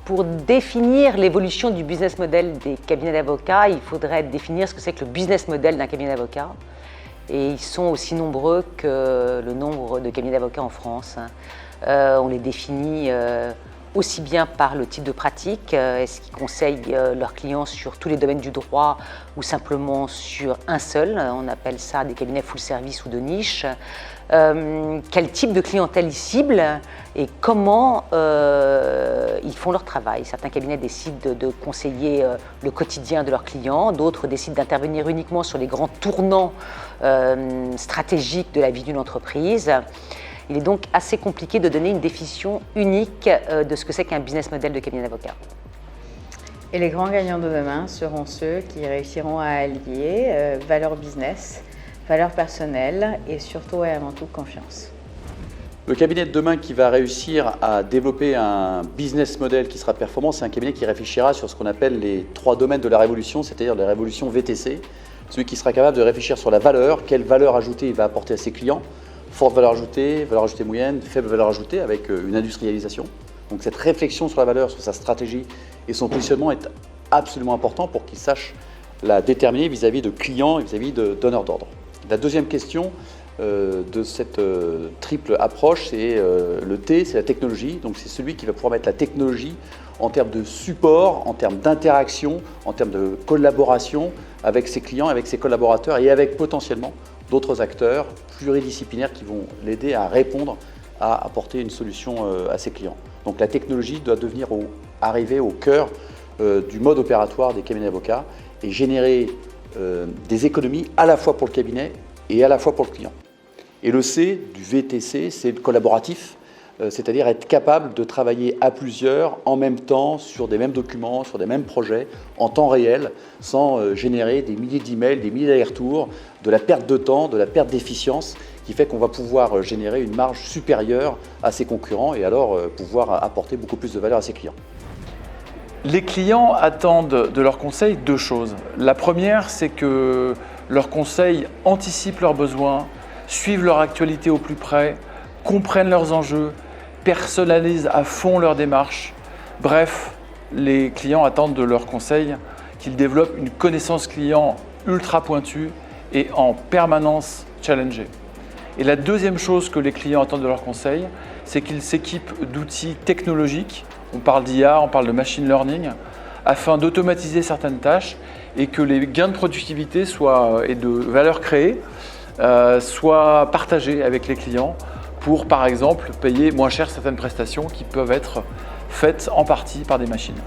Pour définir l'évolution du business model des cabinets d'avocats, il faudrait définir ce que c'est que le business model d'un cabinet d'avocats. Et ils sont aussi nombreux que le nombre de cabinets d'avocats en France. On les définit aussi bien par le type de pratique, est-ce qu'ils conseillent leurs clients sur tous les domaines du droit ou simplement sur un seul, on appelle ça des cabinets full service ou de niche, quel type de clientèle ils ciblent et comment ils font leur travail. Certains cabinets décident de conseiller le quotidien de leurs clients, d'autres décident d'intervenir uniquement sur les grands tournants stratégiques de la vie d'une entreprise. Il est donc assez compliqué de donner une définition unique de ce que c'est qu'un business model de cabinet d'avocat. Et les grands gagnants de demain seront ceux qui réussiront à allier valeur business, valeur personnelle et surtout et avant tout confiance. Le cabinet de demain qui va réussir à développer un business model qui sera performant, c'est un cabinet qui réfléchira sur ce qu'on appelle les 3 domaines de la révolution, c'est-à-dire la révolution VTC. Celui qui sera capable de réfléchir sur la valeur, quelle valeur ajoutée il va apporter à ses clients, forte valeur ajoutée moyenne, faible valeur ajoutée avec une industrialisation. Donc cette réflexion sur la valeur, sur sa stratégie et son positionnement est absolument important pour qu'il sache la déterminer vis-à-vis de clients et vis-à-vis de donneurs d'ordre. La deuxième question de cette triple approche, c'est le T, c'est la technologie. Donc c'est celui qui va pouvoir mettre la technologie en termes de support, en termes d'interaction, en termes de collaboration avec ses clients, avec ses collaborateurs et avec potentiellement d'autres acteurs pluridisciplinaires qui vont l'aider à répondre, à apporter une solution à ses clients. Donc la technologie doit arriver au cœur du mode opératoire des cabinets d'avocats et générer des économies à la fois pour le cabinet et à la fois pour le client. Et le C du VTC, c'est le collaboratif, c'est-à-dire être capable de travailler à plusieurs en même temps sur des mêmes documents, sur des mêmes projets, en temps réel, sans générer des milliers d'emails, des milliers d'allers-retours, de la perte de temps, de la perte d'efficience, qui fait qu'on va pouvoir générer une marge supérieure à ses concurrents et alors pouvoir apporter beaucoup plus de valeur à ses clients. Les clients attendent de leurs conseils 2 choses. La première, c'est que leurs conseils anticipent leurs besoins, suivent leur actualité au plus près, comprennent leurs enjeux, personnalisent à fond leur démarche. Bref, les clients attendent de leurs conseils qu'ils développent une connaissance client ultra pointue et en permanence challengée. Et la deuxième chose que les clients attendent de leurs conseils, c'est qu'ils s'équipent d'outils technologiques, on parle d'IA, on parle de machine learning, afin d'automatiser certaines tâches et que les gains de productivité et de valeur créée soient partagés avec les clients pour, par exemple, payer moins cher certaines prestations qui peuvent être faites en partie par des machines.